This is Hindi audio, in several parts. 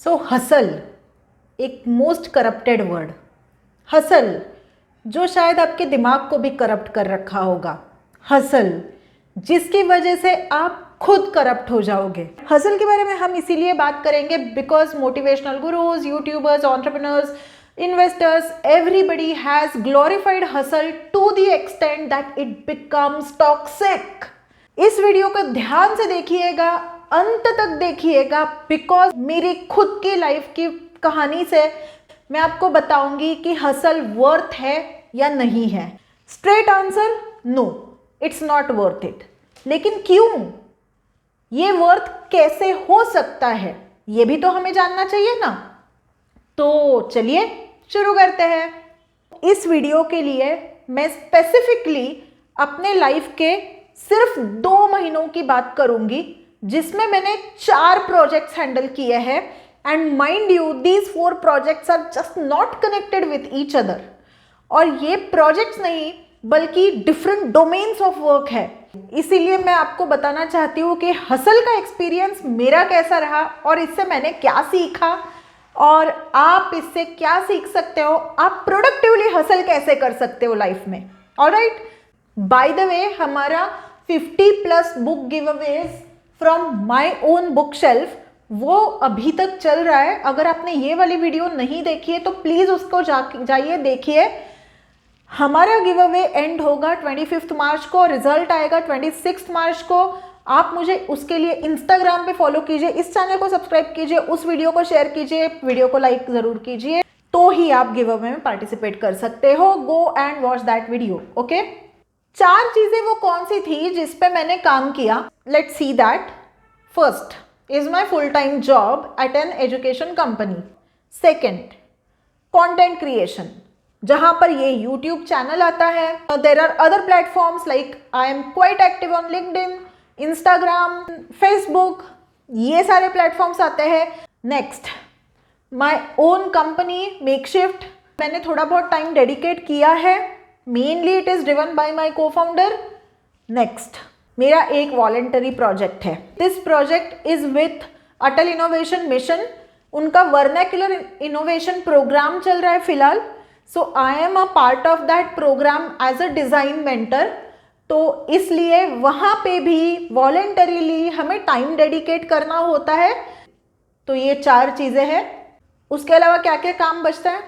सो हसल एक मोस्ट करप्टेड वर्ड, हसल जो शायद आपके दिमाग को भी करप्ट कर रखा होगा, हसल जिसकी वजह से आप खुद करप्ट हो जाओगे। हसल के बारे में हम इसीलिए बात करेंगे because motivational gurus, youtubers, entrepreneurs, investors, everybody has glorified hustle to the extent that it becomes toxic। इस वीडियो को ध्यान से देखिएगा, अंत तक देखिएगा, बिकॉज मेरी खुद की लाइफ की कहानी से मैं आपको बताऊंगी कि हसल वर्थ है या नहीं है। Straight answer no, it's not worth it. लेकिन क्यों, ये वर्थ कैसे हो सकता है, ये भी तो हमें जानना चाहिए ना। तो चलिए शुरू करते हैं। इस वीडियो के लिए मैं स्पेसिफिकली अपने लाइफ के सिर्फ 2 महीनों की बात करूंगी जिसमें मैंने 4 प्रोजेक्ट्स हैंडल किए हैं। And mind you, these 4 projects are just not connected with each other. और ये प्रोजेक्ट्स नहीं बल्कि डिफरेंट डोमेन्स ऑफ वर्क है। इसीलिए मैं आपको बताना चाहती हूँ कि हसल का एक्सपीरियंस मेरा कैसा रहा और इससे मैंने क्या सीखा और आप इससे क्या सीख सकते हो, आप प्रोडक्टिवली हसल कैसे कर सकते हो लाइफ में। ऑलराइट, बाय द वे हमारा 50+ book give Awez from my own book shelf वो अभी तक चल रहा है। अगर आपने ये वाली वीडियो नहीं देखी है तो प्लीज़ उसको जाइए देखिए। हमारा गिव अवे एंड होगा 25 मार्च को, रिजल्ट आएगा 26 मार्च को। आप मुझे उसके लिए इंस्टाग्राम पे फॉलो कीजिए, इस चैनल को सब्सक्राइब कीजिए, उस वीडियो को शेयर कीजिए, वीडियो को लाइक ज़रूर कीजिए, तो ही आप गिव अवे में पार्टिसिपेट कर सकते हो। Go and watch that video. Okay, 4 चीज़ें वो कौन सी थी जिस पे मैंने काम किया, let's see that. First is my full time job at an education company. Second, content creation, जहाँ पर ये यूट्यूब चैनल आता है। There are other platforms like I am quite active on LinkedIn, Instagram, Facebook, ये सारे प्लेटफॉर्म्स आते हैं। Next, my own company Makeshift, मैंने थोड़ा बहुत टाइम डेडिकेट किया है, mainly it is driven by my co-founder. Next, मेरा एक वॉलंटरी प्रोजेक्ट है। This project is with Atal innovation mission, उनका वर्नाक्युलर इनोवेशन प्रोग्राम चल रहा है फिलहाल। So I am a part of that program as a design mentor. तो इसलिए वहाँ पे भी वॉलेंटरीली हमें टाइम डेडिकेट करना होता है। तो ये 4 चीज़ें हैं। उसके अलावा क्या क्या काम बचता है,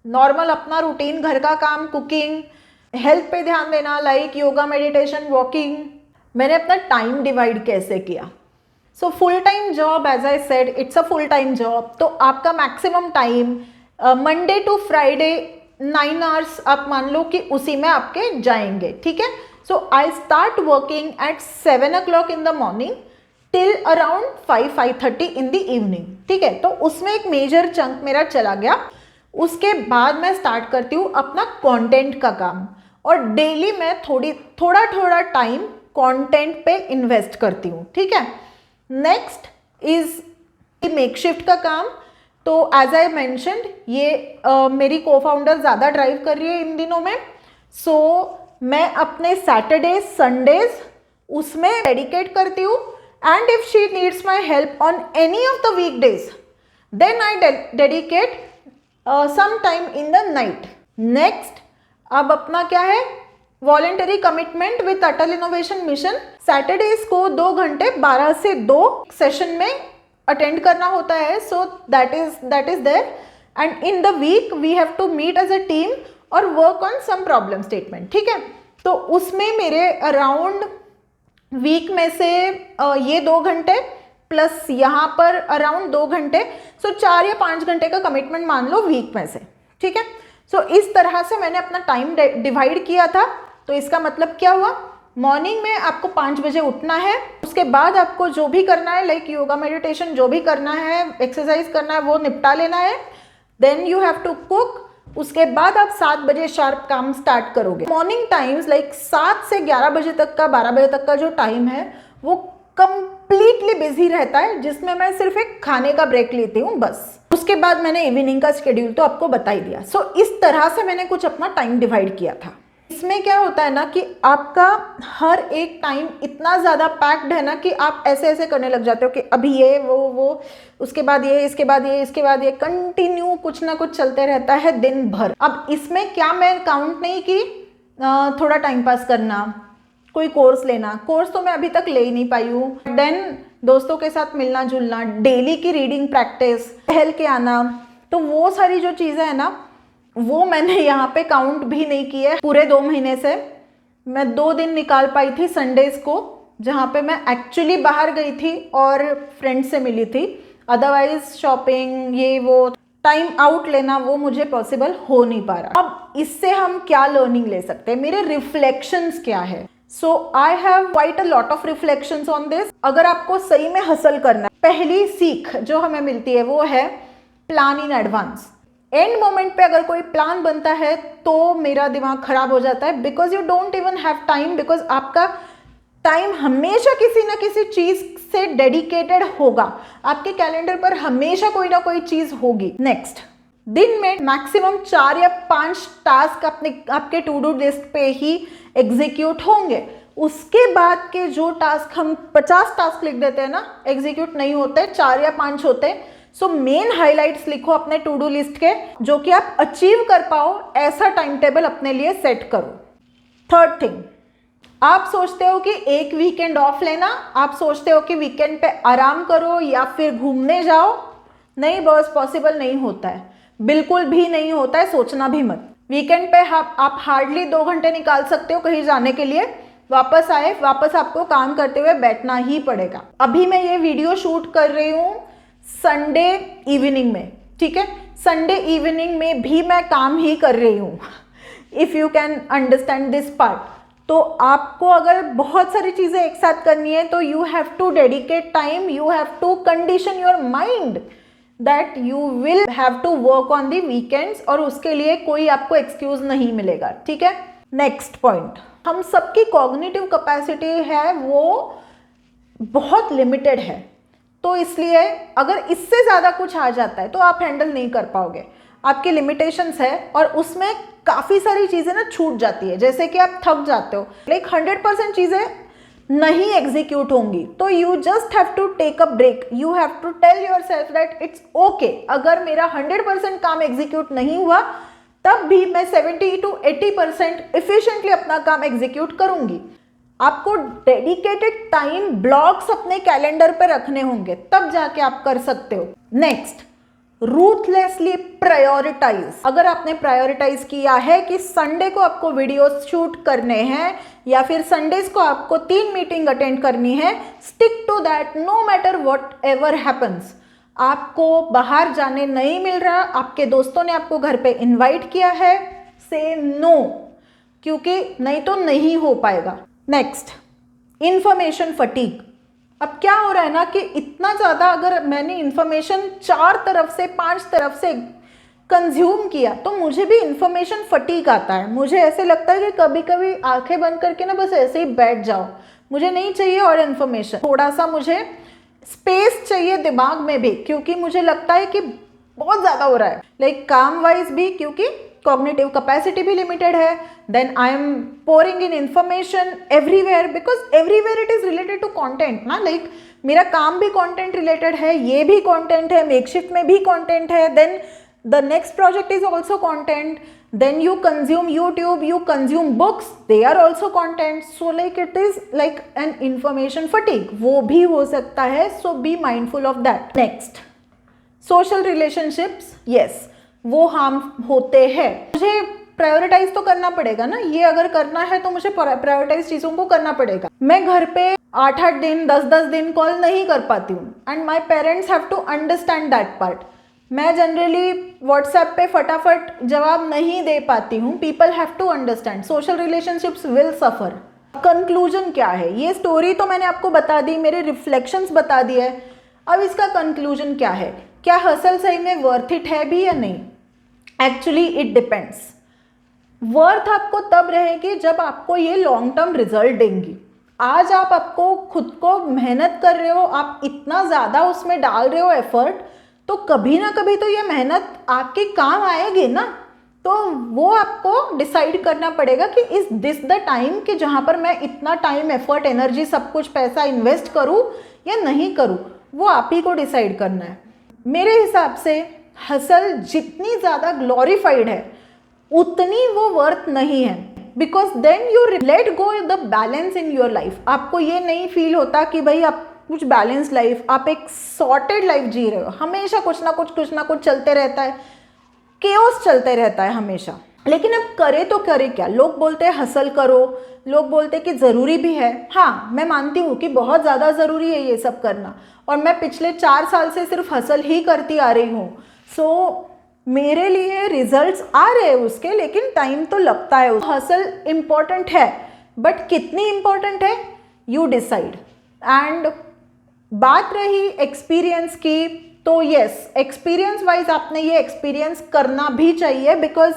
नॉर्मल अपना रूटीन, घर का काम, कुकिंग, हेल्थ पे ध्यान देना लाइक योगा, मेडिटेशन, वॉकिंग। मैंने अपना टाइम डिवाइड कैसे किया। So full time job, as I said, it's a full time job. तो आपका maximum time Monday to Friday 9 hours आप मान लो कि उसी में आपके जाएंगे, ठीक है। So I start working at 7 o'clock in the morning till around 5:30 in the evening, ठीक है। तो उसमें एक मेजर चंक मेरा चला गया। उसके बाद मैं स्टार्ट करती हूँ अपना कंटेंट का काम और डेली मैं थोड़ा टाइम कंटेंट पे इन्वेस्ट करती हूँ, ठीक है। नेक्स्ट इज मेकशिफ्ट का काम। तो एज आई मैंशनड ये मेरी को-फाउंडर ज़्यादा ड्राइव कर रही है इन दिनों में। सो मैं अपने सैटरडे संडेज उसमें डेडिकेट करती हूँ। And if she needs my help on any of the weekdays then I dedicate some time in the night. Next, अब अपना क्या है, voluntary commitment with Atal innovation Mission. Saturdays को 2 घंटे 12 से 2 सेशन में अटेंड करना होता है। So that is there. And in the week we have to meet as a team और work on some problem statement, ठीक है। तो उसमें मेरे अराउंड वीक में से ये 2 घंटे प्लस यहाँ पर अराउंड 2 घंटे, सो 4 या 5 घंटे का कमिटमेंट मान लो वीक में से, ठीक है। सो इस तरह से मैंने अपना टाइम डिवाइड किया था। तो इसका मतलब क्या हुआ, मॉर्निंग में आपको 5 बजे उठना है। उसके बाद आपको जो भी करना है लाइक योगा, मेडिटेशन, जो भी करना है, एक्सरसाइज करना है, वो निपटा लेना है। Then you have to cook. उसके बाद आप 7 बजे शार्प काम स्टार्ट करोगे। मॉर्निंग टाइम्स लाइक 7 से 11 बजे तक का, 12 बजे तक का जो टाइम है वो कंप्लीटली बिजी रहता है, जिसमें मैं सिर्फ एक खाने का ब्रेक लेती हूँ बस। उसके बाद मैंने इवनिंग का शेड्यूल तो आपको बता ही दिया। सो इस तरह से मैंने कुछ अपना टाइम डिवाइड किया था। इसमें क्या होता है ना कि आपका हर एक टाइम इतना ज़्यादा पैक्ड है ना कि आप ऐसे ऐसे करने लग जाते हो कि अभी ये वो उसके बाद ये, इसके बाद ये, इसके बाद ये, कंटिन्यू कुछ ना कुछ चलते रहता है दिन भर। अब इसमें क्या मैं काउंट नहीं की थोड़ा टाइम पास करना, कोई कोर्स लेना, कोर्स तो मैं अभी तक ले ही नहीं पाई हूँ, देन दोस्तों के साथ मिलना जुलना, डेली की रीडिंग प्रैक्टिस, टहल के आना, तो वो सारी जो चीज़ें हैं ना वो मैंने यहाँ पे काउंट भी नहीं की है। पूरे 2 महीने से मैं 2 दिन निकाल पाई थी संडेज को, जहाँ पे मैं एक्चुअली बाहर गई थी और फ्रेंड से मिली थी। अदरवाइज शॉपिंग ये वो टाइम आउट लेना वो मुझे पॉसिबल हो नहीं पा रहा। अब इससे हम क्या लर्निंग ले सकते हैं, मेरे रिफ्लेक्शंस क्या है? So I have quite a lot of reflections on this. अगर आपको सही में हसल करना है, पहली सीख जो हमें मिलती है वो है plan in advance. End moment पे अगर कोई प्लान बनता है तो मेरा दिमाग खराब हो जाता है, because you don't even have time, because आपका टाइम हमेशा किसी ना किसी चीज से डेडिकेटेड होगा, आपके कैलेंडर पर हमेशा कोई ना कोई चीज होगी। नेक्स्ट, दिन में मैक्सिमम 4 या 5 टास्क आपके टू डू लिस्ट पे ही एग्जीक्यूट होंगे। उसके बाद के जो टास्क, हम 50 टास्क लिख देते हैं ना, एग्जीक्यूट नहीं होते, 4 या 5 होते हैं। सो मेन हाइलाइट्स लिखो अपने टू डू लिस्ट के, जो कि आप अचीव कर पाओ, ऐसा टाइम टेबल अपने लिए सेट करो। थर्ड थिंग, आप सोचते हो कि एक वीकेंड ऑफ लेना, आप सोचते हो कि वीकेंड पे आराम करो या फिर घूमने जाओ, नहीं बॉस, पॉसिबल नहीं होता है, बिल्कुल भी नहीं होता है, सोचना भी मत। वीकेंड पे आप हार्डली 2 घंटे निकाल सकते हो कहीं जाने के लिए, वापस आए, वापस आपको काम करते हुए बैठना ही पड़ेगा। अभी मैं ये वीडियो शूट कर रही हूँ संडे इवनिंग में, ठीक है, संडे इवनिंग में भी मैं काम ही कर रही हूँ, if you can understand this part. तो आपको अगर बहुत सारी चीजें एक साथ करनी है तो you have to dedicate time, you have to condition your mind that you will have to work on the weekends, और उसके लिए कोई आपको एक्सक्यूज नहीं मिलेगा, ठीक है। नेक्स्ट पॉइंट, हम सबकी कॉग्निटिव कैपेसिटी है वो बहुत लिमिटेड है, तो इसलिए अगर इससे ज़्यादा कुछ आ जाता है तो आप हैंडल नहीं कर पाओगे, आपकी लिमिटेशंस है, और उसमें काफ़ी सारी चीज़ें ना छूट जाती है, जैसे कि आप थक जाते हो, लाइक 100% चीज़ें नहीं एग्जीक्यूट होंगी, तो you just have to take a break, you have to tell yourself that it's okay, अगर मेरा 100% काम एग्जीक्यूट नहीं हुआ तब भी मैं 70 to 80% इफिशिएंटली अपना काम एग्जीक्यूट करूंगी। आपको डेडिकेटेड टाइम ब्लॉक्स अपने कैलेंडर पर रखने होंगे, तब जाके आप कर सकते हो। Next, ruthlessly prioritise. अगर आपने प्रायोरिटाइज किया है कि संडे को आपको वीडियोस शूट करने हैं या फिर संडेज को आपको 3 मीटिंग अटेंड करनी है, stick to that no matter whatever happens. आपको बाहर जाने नहीं मिल रहा, आपके दोस्तों ने आपको घर पे इनवाइट किया है, से नो, क्योंकि नहीं तो नहीं हो पाएगा। Next, information fatigue. अब क्या हो रहा है ना कि इतना ज़्यादा अगर मैंने इंफॉर्मेशन 4 तरफ से 5 तरफ से कंज्यूम किया तो मुझे भी इंफॉर्मेशन फटीग आता है। मुझे ऐसे लगता है कि कभी कभी आंखें बंद करके ना बस ऐसे ही बैठ जाओ, मुझे नहीं चाहिए और इन्फॉर्मेशन, थोड़ा सा मुझे स्पेस चाहिए दिमाग में भी, क्योंकि मुझे लगता है कि बहुत ज़्यादा हो रहा है, लाइक काम वाइज भी, क्योंकि कॉग्निटिव कैपेसिटी भी लिमिटेड है, then I am pouring in information everywhere, because everywhere it is related to content ना, लाइक मेरा काम भी कंटेंट रिलेटेड है, ये भी कंटेंट है, मेकशिफ्ट में भी कंटेंट है, then the next project is also content, then you consume YouTube, you consume books, they are also content, so like it is like an information fatigue, वो भी हो सकता है, so be mindful of that. Next, social relationships, yes, वो हार्म होते हैं, मुझे प्रायोरिटाइज तो करना पड़ेगा ना, ये अगर करना है तो मुझे प्रायोरिटाइज चीज़ों को करना पड़ेगा। मैं घर पे 8-8 दिन 10-10 दिन कॉल नहीं कर पाती हूँ, and my parents have to understand that part. मैं जनरली व्हाट्सएप पे फटाफट जवाब नहीं दे पाती हूँ, people have to understand, social relationships will suffer. Conclusion क्या है, ये स्टोरी तो मैंने आपको बता दी, मेरे रिफ्लेक्शंस बता दिए, अब इसका कंक्लूजन क्या है, क्या हसल सही में वर्थ इट है भी या नहीं? Actually it depends. वर्थ आपको तब रहेगी जब आपको ये लॉन्ग टर्म रिजल्ट देंगी। आज आपको खुद को मेहनत कर रहे हो, आप इतना ज़्यादा उसमें डाल रहे हो एफर्ट, तो कभी ना कभी तो ये मेहनत आपके काम आएगी ना। तो वो आपको डिसाइड करना पड़ेगा कि इज दिस द टाइम कि जहाँ पर मैं इतना टाइम, एफर्ट, एनर्जी, सब कुछ पैसा इन्वेस्ट करूँ या नहीं करूँ, वो आप ही को डिसाइड करना है। मेरे हिसाब से हसल जितनी ज़्यादा ग्लोरीफाइड है उतनी वो वर्थ नहीं है, because then you let go the balance in your life. आपको ये नहीं फील होता कि भाई आप कुछ बैलेंस लाइफ, आप एक सॉर्टेड लाइफ जी रहे हो, हमेशा कुछ ना कुछ चलते रहता है, केओस चलते रहता है हमेशा। लेकिन अब करे तो करे क्या? लोग बोलते हैं हसल करो, लोग बोलते हैं कि ज़रूरी भी है। हाँ, मैं मानती हूँ कि बहुत ज़्यादा ज़रूरी है ये सब करना, और मैं पिछले 4 साल से सिर्फ हसल ही करती आ रही हूँ। सो मेरे लिए रिजल्ट्स आ रहे हैं उसके, लेकिन टाइम तो लगता है। हसल इम्पॉर्टेंट है, बट कितनी इम्पॉर्टेंट है यू डिसाइड। एंड बात रही एक्सपीरियंस की, तो यस, एक्सपीरियंस वाइज आपने ये एक्सपीरियंस करना भी चाहिए, because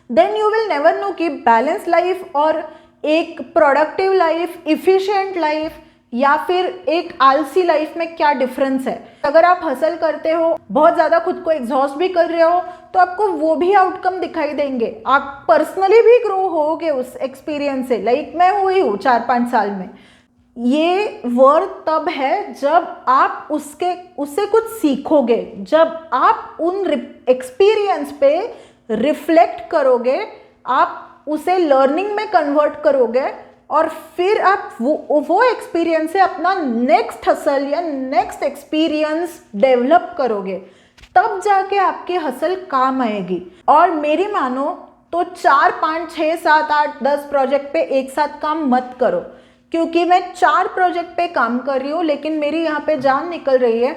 then you will never know कि बैलेंस लाइफ और एक प्रोडक्टिव लाइफ, इफिशिएंट लाइफ या फिर एक आलसी लाइफ में क्या डिफरेंस है। अगर आप हसल करते हो, बहुत ज़्यादा खुद को एग्जॉस्ट भी कर रहे हो, तो आपको वो भी आउटकम दिखाई देंगे, आप पर्सनली भी ग्रो होगे उस एक्सपीरियंस से। लाइक मैं हुई हूँ 4-5 साल में। ये वर्थ तब है जब आप उससे कुछ सीखोगे, जब आप उन एक्सपीरियंस पे रिफ्लेक्ट करोगे, आप उसे लर्निंग में कन्वर्ट करोगे, और फिर आप वो एक्सपीरियंस से अपना नेक्स्ट हसल या नेक्स्ट एक्सपीरियंस डेवलप करोगे, तब जाके आपकी हसल काम आएगी। और मेरी मानो तो 4, 5, 6, 7, 8, 10 प्रोजेक्ट पे एक साथ काम मत करो, क्योंकि मैं 4 प्रोजेक्ट पे काम कर रही हूँ लेकिन मेरी यहाँ पे जान निकल रही है।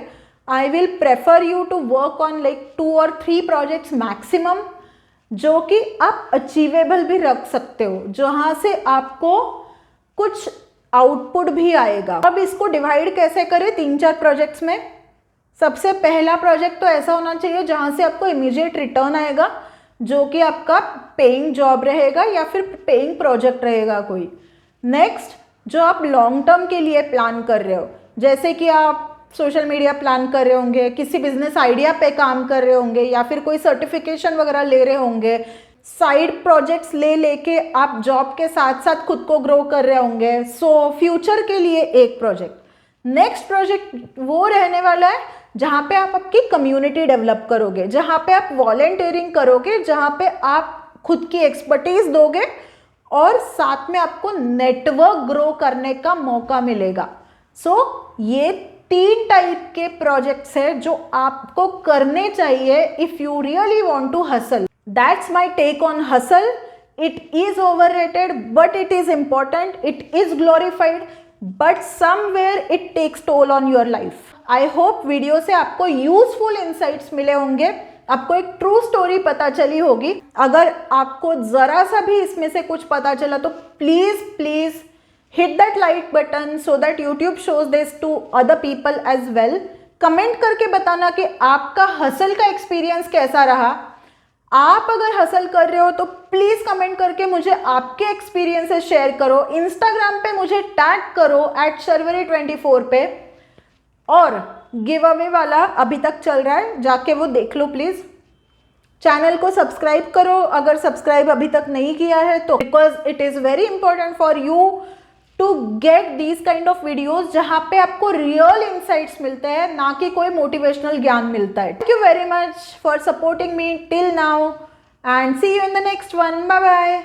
I will prefer you to work on like 2 और 3 प्रोजेक्ट्स मैक्सिमम, जो कि आप अचीवेबल भी रख सकते हो, जहाँ से आपको कुछ आउटपुट भी आएगा। अब इसको डिवाइड कैसे करें 3-4 प्रोजेक्ट्स में? सबसे पहला प्रोजेक्ट तो ऐसा होना चाहिए जहाँ से आपको इमीडिएट रिटर्न आएगा, जो कि आपका पेइंग जॉब रहेगा या फिर पेइंग प्रोजेक्ट रहेगा कोई। नेक्स्ट, जो आप लॉन्ग टर्म के लिए प्लान कर रहे हो, जैसे कि आप सोशल मीडिया प्लान कर रहे होंगे, किसी बिजनेस आइडिया पे काम कर रहे होंगे, या फिर कोई सर्टिफिकेशन वगैरह ले रहे होंगे, साइड प्रोजेक्ट्स लेके आप जॉब के साथ साथ खुद को ग्रो कर रहे होंगे। सो फ्यूचर के लिए एक प्रोजेक्ट। नेक्स्ट प्रोजेक्ट वो रहने वाला है जहाँ पे आप आपकी कम्युनिटी डेवलप करोगे, जहाँ पे आप वॉलेंटियरिंग करोगे, जहाँ पे आप खुद की एक्सपर्टीज दोगे और साथ में आपको नेटवर्क ग्रो करने का मौका मिलेगा। सो ये 3 टाइप के प्रोजेक्ट्स हैं जो आपको करने चाहिए if you really want to hustle. That's my take on hustle. It is overrated, but it is important. It is glorified, but somewhere it takes toll on your life. I hope video से आपको यूजफुल इंसाइट्स मिले होंगे, आपको एक ट्रू स्टोरी पता चली होगी। अगर आपको जरा सा भी इसमें से कुछ पता चला तो please hit that like button so that YouTube shows this to other people as well. Comment करके बताना कि आपका हसल का एक्सपीरियंस कैसा रहा। आप अगर हसल कर रहे हो तो प्लीज कमेंट करके मुझे आपके एक्सपीरियंसेस शेयर करो। इंस्टाग्राम पे मुझे टैग करो @sharvari24 पे। और गिव अवे वाला अभी तक चल रहा है, जाके वो देख लो प्लीज। चैनल को सब्सक्राइब करो अगर सब्सक्राइब अभी तक नहीं किया है तो, because it is very important for you to get these kind of videos जहाँ पे आपको रियल इंसाइट्स मिलते हैं, ना कि कोई मोटिवेशनल ज्ञान मिलता है। Thank you very much for supporting me till now and see you in the next one. Bye bye.